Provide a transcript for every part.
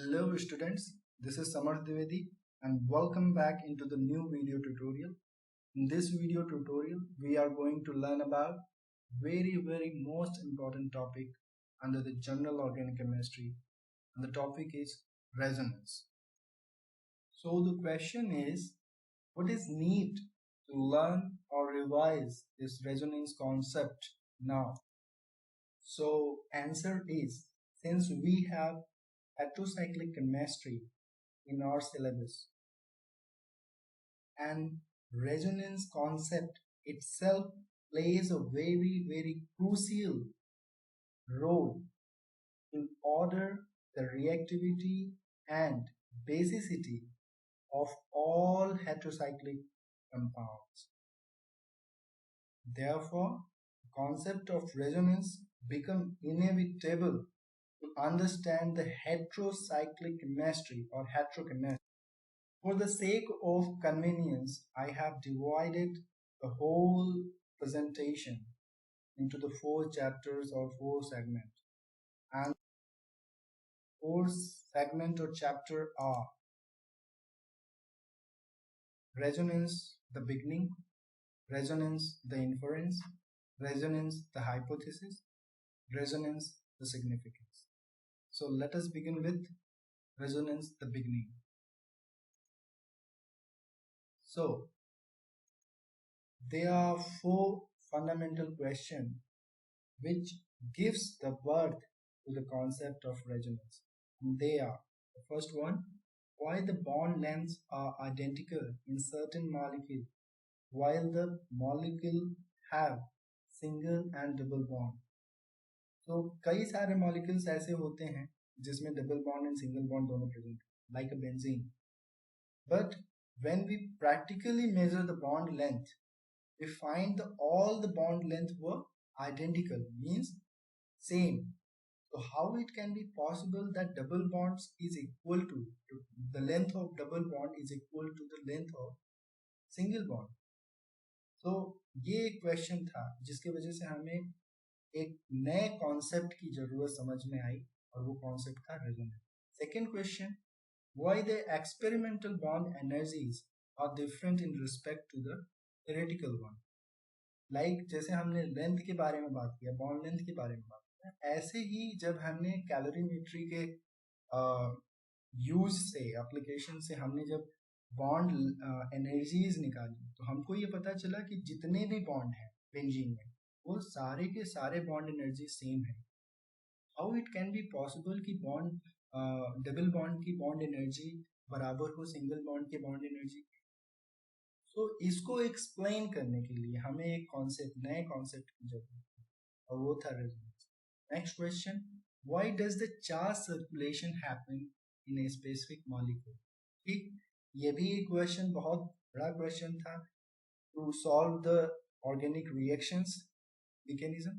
Hello students, this is Samarth Dwivedi and welcome back into the new video tutorial. In this video tutorial, we are going to learn about very most important topic under the general organic chemistry, and the topic is resonance. So the question is, what is need to learn or revise this resonance concept now? So answer is, since we have heterocyclic chemistry in our syllabus and resonance concept itself plays a very crucial role in order the reactivity and basicity of all heterocyclic compounds. Therefore, the concept of resonance become inevitable to understand the heterocyclic chemistry or heterochemistry. For the sake of convenience, I have divided the whole presentation into the 4 chapters or 4 segments. And 4 segment or chapter are resonance, the beginning, resonance, the inference, resonance, the hypothesis, resonance, the significance. So let us begin with resonance, the beginning. So there are 4 fundamental questions which gives the birth to the concept of resonance. And they are, the first one, why the bond lengths are identical in certain molecules while the molecule have single and double bond. तो कई सारे molecules ऐसे होते हैं जिसमें double bond and single bond दोनों present, like a benzene. But when we practically measure the bond length, we find all the bond length were identical, means same. So how it can be possible that double bonds is equal to the length of double bond is equal to the length of single bond? तो ये एक question था जिसके वजह से हमें एक नए कॉन्सेप्ट की जरूरत समझ में आई और वो कॉन्सेप्ट था resonance. Second question, why the experimental bond energies are different in respect to the theoretical one. Like जैसे हमने लेंथ के बारे में बात किया, बॉन्ड लेंथ के बारे में बात किया, ऐसे ही जब हमने कैलोरीमेट्री के यूज से, एप्लीकेशन से हमने जब बॉन्ड एनर्जीज निकाली तो हमको ये पता चला कि जितने भी बॉन्ड हैं बेंजीन में वो सारे के सारे बॉन्ड एनर्जी सेम है. How it can be possible कि बॉन्ड डबल बॉन्ड की बॉन्ड एनर्जी बराबर हो सिंगल बॉन्ड की बॉन्ड एनर्जी? तो इसको एक्सप्लेन करने के लिए हमें एक कॉन्सेप्ट, नए कॉन्सेप्ट की जरूरत है और वो था resonance. Next question, why does the charge circulation happen in a specific molecule? ठीक, ये भी एक क्वेश्चन, बहुत बड़ा क्वेश्चन था to solve the organic reactions mechanism.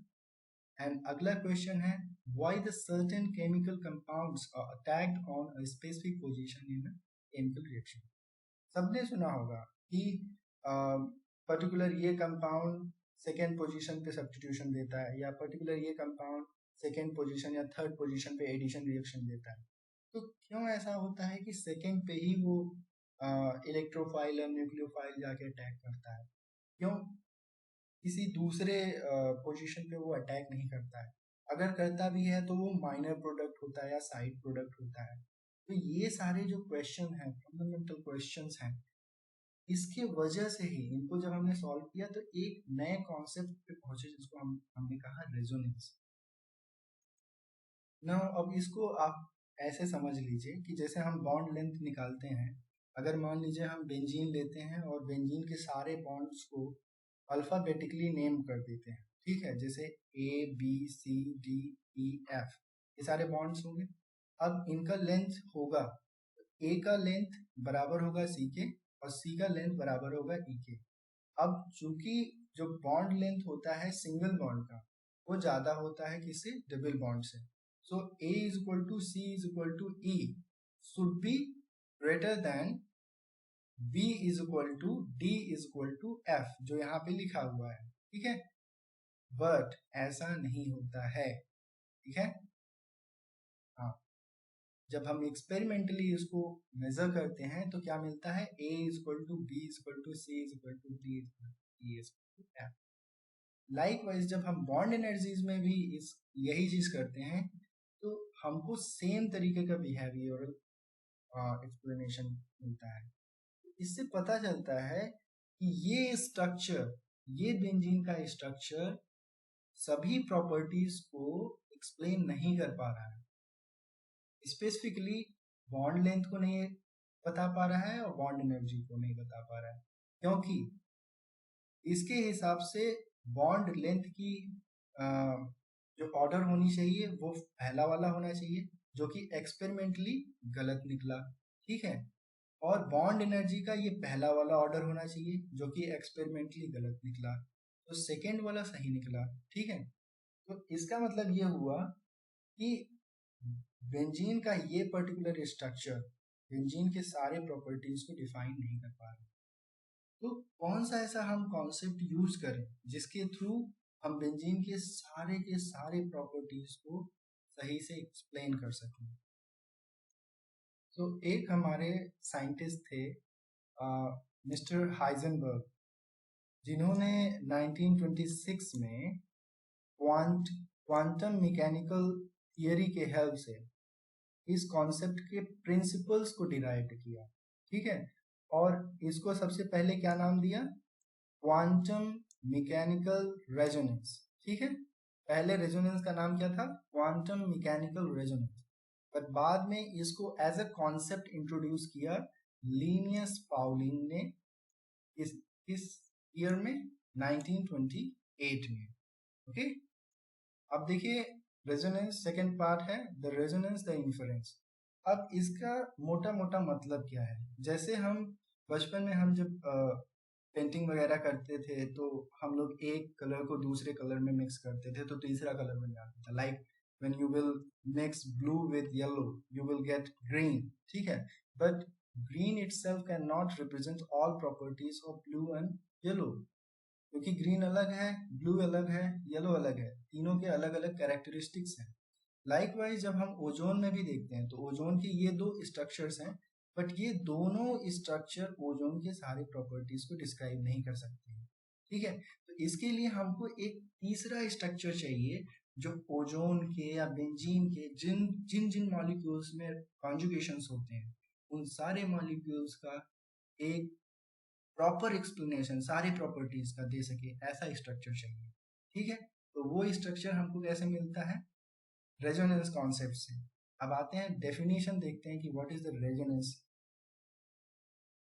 And अगला क्वेश्चन है, why the certain chemical compounds are attacked on a specific position in a chemical reaction. सबने सुना होगा कि पर्टिकुलर ये कंपाउंड सेकेंड पोजीशन पे सब्स्टिट्यूशन देता है या पर्टिकुलर ये कंपाउंड सेकेंड पोजीशन या थर्ड पोजीशन पे एडिशन रिएक्शन देता है. तो क्यों ऐसा होता है कि सेकेंड पे ही वो इलेक्ट्रोफाइल और न्यूक्लियोफाइल जाके अटैक करता है? क्यों किसी दूसरे पोजीशन पे वो अटैक नहीं करता है? अगर करता भी है तो वो माइनर प्रोडक्ट होता है या साइड प्रोडक्ट होता है. तो ये सारे जो क्वेश्चन हैं, फंडामेंटल क्वेश्चंस हैं, इसके वजह से ही इनको जब हमने सॉल्व किया तो एक नए कॉन्सेप्ट पे पहुंचे जिसको हमने कहा रेजोनेंस. नाउ अब इसको आप ऐसे समझ लीजिए कि जैसे हम बॉन्ड लेंथ निकालते हैं, अगर मान लीजिए हम बेंजीन लेते हैं और बेंजीन के सारे बॉन्ड्स को अल्फाबेटिकली नेम कर देते हैं, ठीक है, जैसे A B C D E F, ये सारे बॉन्ड्स होंगे. अब इनका लेंथ होगा, ए का लेंथ बराबर होगा सी के और सी का लेंथ बराबर होगा ई के. अब चूंकि जो बॉन्ड लेंथ होता है सिंगल बॉन्ड का वो ज्यादा होता है किससे? डबल बॉन्ड से. सो A is equal to C is equal to E should be greater than B is equal to D is equal to F, जो यहाँ पे लिखा हुआ है, ठीक है. बट ऐसा नहीं होता है, ठीक है. हाँ, जब हम एक्सपेरिमेंटली इसको मेजर करते हैं तो क्या मिलता है, A equal to B equal to C equal to D equal to E equal to F। Likewise जब हम बॉन्ड एनर्जीज में भी इस यही चीज करते हैं तो हमको सेम तरीके का बिहेवियरल एक्सप्लेनेशन मिलता है। इससे पता चलता है कि ये स्ट्रक्चर, ये बेंजीन का स्ट्रक्चर सभी प्रॉपर्टीज को एक्सप्लेन नहीं कर पा रहा है। स्पेसिफिकली बॉन्ड लेंथ को नहीं बता पा रहा है और बॉन्ड एनर्जी को नहीं बता पा रहा है, क्योंकि इसके हिसाब से बॉन्ड लेंथ की जो ऑर्डर होनी चाहिए वो पहला वाला होना चाहिए, जो कि एक्सपेरिमेंटली गलत निकला। ठीक है, और बॉन्ड एनर्जी का ये पहला वाला ऑर्डर होना चाहिए जो कि एक्सपेरिमेंटली गलत निकला, तो सेकेंड वाला सही निकला। ठीक है, तो इसका मतलब ये हुआ कि बेंजीन का ये पर्टिकुलर स्ट्रक्चर बेंजीन के सारे प्रॉपर्टीज को डिफाइन नहीं कर पा रहे। तो कौन सा ऐसा हम कॉन्सेप्ट यूज करें जिसके थ्रू हम बेंजीन के सारे प्रॉपर्टीज को सही से एक्सप्लेन कर सकें। तो एक हमारे साइंटिस्ट थे मिस्टर हाइजेनबर्ग, जिन्होंने 1926 में क्वांटम मैकेनिकल थियरी के हेल्प से इस कॉन्सेप्ट के प्रिंसिपल्स को डिराइव किया। ठीक है, और इसको सबसे पहले क्या नाम दिया, क्वांटम मैकेनिकल रेजोनेंस। ठीक है, पहले रेजोनेंस का नाम क्या था, क्वांटम मैकेनिकल रेजोनेंस, पर बाद में इसको एज अ कॉन्सेप्ट इंट्रोड्यूस किया लिनियस पाउलिन ने इस ईयर में 1928 में। ओके, अब देखिए रेजोनेंस सेकेंड पार्ट है द रेजोनेंस द इन्फरेंस। अब इसका मोटा मोटा मतलब क्या है, जैसे हम बचपन में हम जब पेंटिंग वगैरह करते थे तो हम लोग एक कलर को दूसरे कलर में मिक्स करते थे तो तीसरा कलर बन जाता था। Like when you will mix blue with yellow you will get green। ठीक है, but green itself cannot represent all properties of blue and yellow, क्योंकि ग्रीन अलग है, ब्लू अलग है, येलो अलग है, तीनों के अलग अलग कैरेक्टरिस्टिक्स हैं। लाइकवाइज जब हम ओजोन में भी देखते हैं तो ओजोन के ये दो स्ट्रक्चर्स हैं, बट ये दोनों स्ट्रक्चर ओजोन के सारे प्रॉपर्टीज को डिस्क्राइब नहीं कर सकते हैं। ठीक है, तो इसके लिए हमको एक तीसरा स्ट्रक्चर चाहिए जो ओजोन के या बेंजीन के जिन जिन जिन मॉलिक्यूल्स में कॉन्जुगेशंस होते हैं उन सारे मॉलिक्यूल्स का एक प्रॉपर एक्सप्लेनेशन सारी प्रॉपर्टीज का दे सके, ऐसा स्ट्रक्चर चाहिए। ठीक है, तो वो स्ट्रक्चर हमको कैसे मिलता है, रेजोनेंस कॉन्सेप्ट से। अब आते हैं डेफिनेशन देखते हैं कि what is the resonance.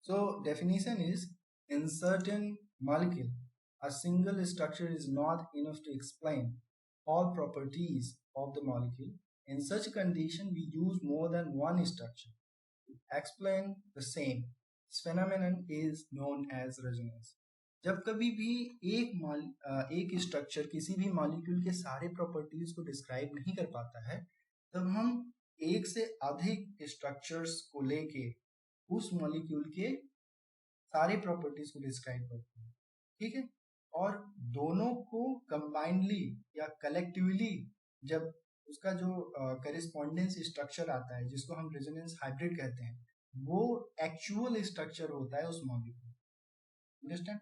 So definition is in certain molecule a single structure is not enough to explain all properties of the molecule. In such a condition we use more than one structure to explain the same. This phenomenon is known as resonance. जब कभी भी एक structure किसी भी molecule के सारे properties को describe नहीं कर पाता है तब हम एक से अधिक स्ट्रक्चर्स को लेके उस मॉलिक्यूल के सारे प्रॉपर्टीज को डिस्क्राइब करते हैं। ठीक है, और दोनों को कंबाइंडली या कलेक्टिवली जब उसका जो करेस्पॉन्डेंस स्ट्रक्चर आता है जिसको हम रेजोनेंस हाइब्रिड कहते हैं वो एक्चुअल स्ट्रक्चर होता है उस मॉलिक्यूल। अंडरस्टैंड,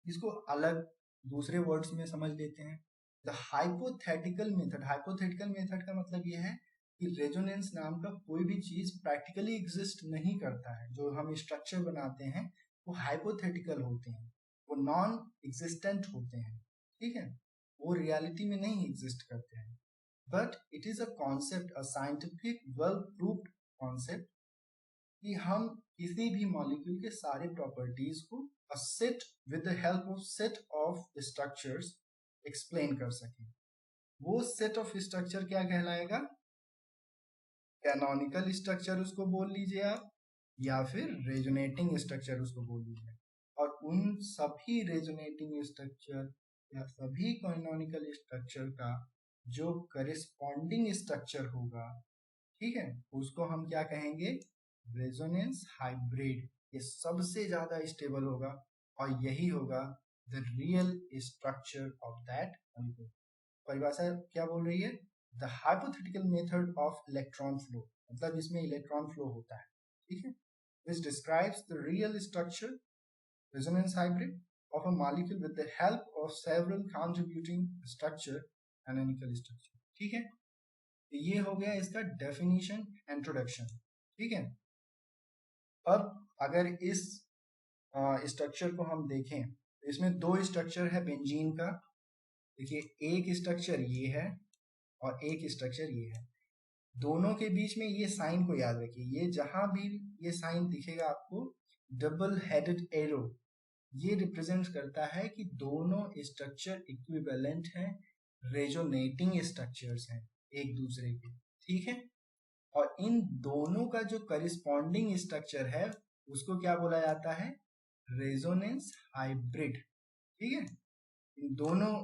इसको अलग दूसरे वर्ड्स में समझ लेते हैं। The hypothetical method, hypothetical method का मतलब ये है कि रेजोनेंस नाम का कोई भी चीज प्रैक्टिकली एग्जिस्ट नहीं करता है। जो हम स्ट्रक्चर बनाते हैं वो हाइपोथेटिकल होते हैं, वो नॉन एग्जिस्टेंट होते हैं। ठीक है, वो रियलिटी में नहीं एग्जिस्ट करते हैं, but it is a concept, a scientific well proved concept कि हम किसी भी मॉलिक्यूल के सारे प्रॉपर्टीज को a set with the help of set of structures explain कर सकें। वो सेट ऑफ स्ट्रक्चर क्या कहलाएगा, कैनोनिकल स्ट्रक्चर उसको बोल लीजिए आप, या फिर रेजोनेटिंग स्ट्रक्चर उसको बोल लीजिए। और उन सभी रेजोनेटिंग स्ट्रक्चर या सभी कैनोनिकल स्ट्रक्चर का जो करेस्पॉन्डिंग स्ट्रक्चर होगा, ठीक है, उसको हम क्या कहेंगे, रेजोनेंस हाइब्रिड। ये सबसे ज्यादा स्टेबल होगा और यही होगा the real structure of that molecule. परिभाषा क्या बोल रही है, the hypothetical method of electron flow, मतलब इसमें इलेक्ट्रॉन फ्लो होता है, ठीक है, which describes the real structure resonance hybrid of a molecule with the help of several contributing structure canonical structure, ठीक है। तो ये हो गया इसका डेफिनेशन इंट्रोडक्शन, ठीक है। अब अगर इस स्ट्रक्चर को हम देखें तो इसमें दो स्ट्रक्चर है बेंजीन का, देखिए एक स्ट्रक्चर ये है और एक स्ट्रक्चर ये है, दोनों के बीच में ये साइन को याद रखिए, ये जहां भी ये साइन दिखेगा आपको डबल हेडेड एरो, ये रिप्रेजेंट करता है कि दोनों स्ट्रक्चर इक्विवेलेंट हैं, रेजोनेटिंग स्ट्रक्चर्स हैं एक दूसरे के, ठीक है। और इन दोनों का जो करिस्पॉन्डिंग स्ट्रक्चर है उसको क्या बोला जाता है, रेजोनेंस हाइब्रिड, ठीक है, इन दोनों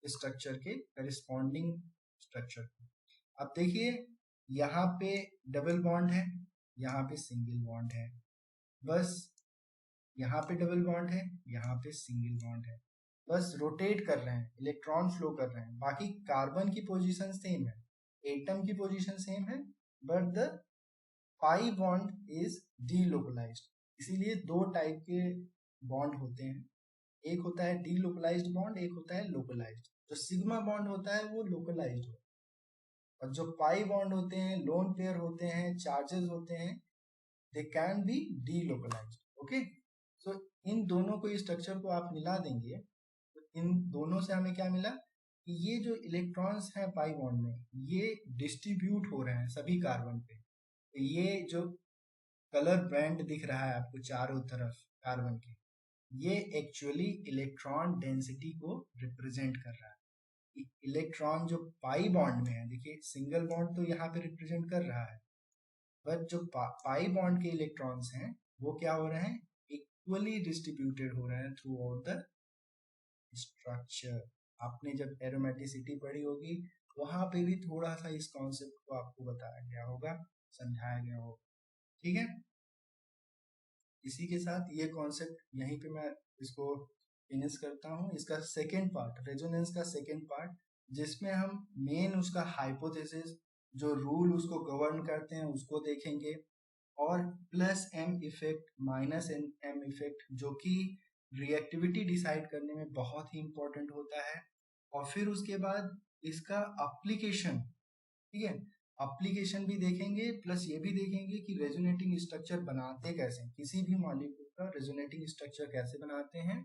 स्ट्रक्चर के करिस्पॉन्डिंग स्ट्रक्चर। अब देखिए यहाँ पे डबल बॉन्ड है, यहाँ पे सिंगल बॉन्ड है, बस यहाँ पे डबल बॉन्ड है, यहाँ पे सिंगल बॉन्ड है, बस रोटेट कर रहे हैं, इलेक्ट्रॉन फ्लो कर रहे हैं, बाकी कार्बन की पोजीशन सेम है, एटम की पोजीशन सेम है, but the pi bond is delocalised. इसीलिए दो टाइप के बॉन्ड होते हैं, एक होता है डीलोकलाइज्ड बॉन्ड, एक होता है लोकलाइज्ड। जो सिग्मा बॉन्ड होता है वो लोकलाइज्ड होता है, और जो पाई बॉन्ड होते हैं, लोन पेयर होते हैं, चार्जेस होते हैं, they can be delocalised, okay. तो इन दोनों को स्ट्रक्चर को आप मिला देंगे तो इन दोनों से हमें क्या मिला कि ये जो इलेक्ट्रॉन्स हैं पाई बॉन्ड में ये डिस्ट्रीब्यूट हो रहे हैं सभी कार्बन पे। तो ये जो कलर बैंड दिख रहा है आपको चारों तरफ कार्बन के, ये एक्चुअली इलेक्ट्रॉन डेंसिटी को रिप्रेजेंट कर रहा है। इलेक्ट्रॉन जो पाई बॉन्ड में है, देखिए सिंगल बॉन्ड तो यहाँ पे रिप्रेजेंट कर रहा है, बट जो पाई बॉन्ड के इलेक्ट्रॉन्स हैं वो क्या हो रहे हैं, इक्वली डिस्ट्रीब्यूटेड हो रहे हैं थ्रू आउट द स्ट्रक्चर। आपने जब एरोमेटिसिटी पढ़ी होगी वहां पे भी थोड़ा सा इस कॉन्सेप्ट को आपको बताया गया होगा, समझाया गया होगा, ठीक है। इसी के साथ ये कॉन्सेप्ट यहीं पे मैं इसको फिनिश करता हूँ। इसका सेकेंड पार्ट, रेजोनेंस का सेकेंड पार्ट, जिसमें हम मेन उसका हाइपोथेसिस, जो रूल उसको गवर्न करते हैं उसको देखेंगे, और plus M effect minus M effect जो कि रिएक्टिविटी डिसाइड करने में बहुत ही इंपॉर्टेंट होता है, और फिर उसके बाद इसका एप्लीकेशन, ठीक है, एप्लीकेशन भी देखेंगे, प्लस ये भी देखेंगे कि रेजोनेटिंग स्ट्रक्चर बनाते कैसे, किसी भी मॉलिक्यूल का रेजोनेटिंग स्ट्रक्चर कैसे बनाते हैं,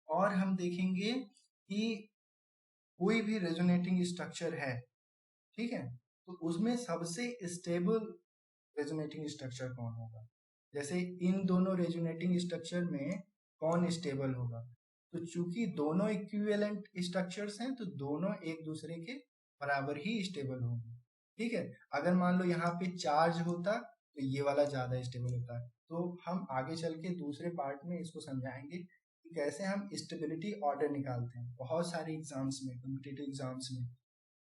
और हम देखेंगे कि कोई भी रेजोनेटिंग स्ट्रक्चर है, ठीक है, तो उसमें सबसे स्टेबल रेजोनेटिंग स्ट्रक्चर कौन होगा, जैसे इन दोनों रेजोनेटिंग स्ट्रक्चर में कौन स्टेबल होगा। तो चूंकि दोनों इक्विवेलेंट स्ट्रक्चर्स हैं तो दोनों एक दूसरे के बराबर ही स्टेबल होंगे, ठीक है। अगर मान लो यहाँ पे चार्ज होता तो ये वाला ज्यादा स्टेबल होता है। तो हम आगे चल के दूसरे पार्ट में इसको समझाएंगे कि कैसे हम स्टेबिलिटी ऑर्डर निकालते हैं। बहुत सारे एग्जाम्स में, कॉम्पिटिटिव एग्जाम्स में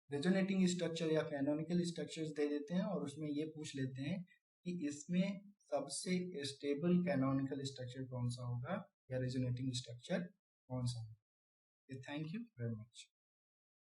रेजोनेटिंग स्ट्रक्चर या कैनोनिकल स्ट्रक्चर्स दे देते हैं और उसमें ये पूछ लेते हैं कि इसमें सबसे स्टेबल कैनोनिकल स्ट्रक्चर कौन सा होगा या रेजोनेटिंग स्ट्रक्चर कौन सा होगा। Thank you very much.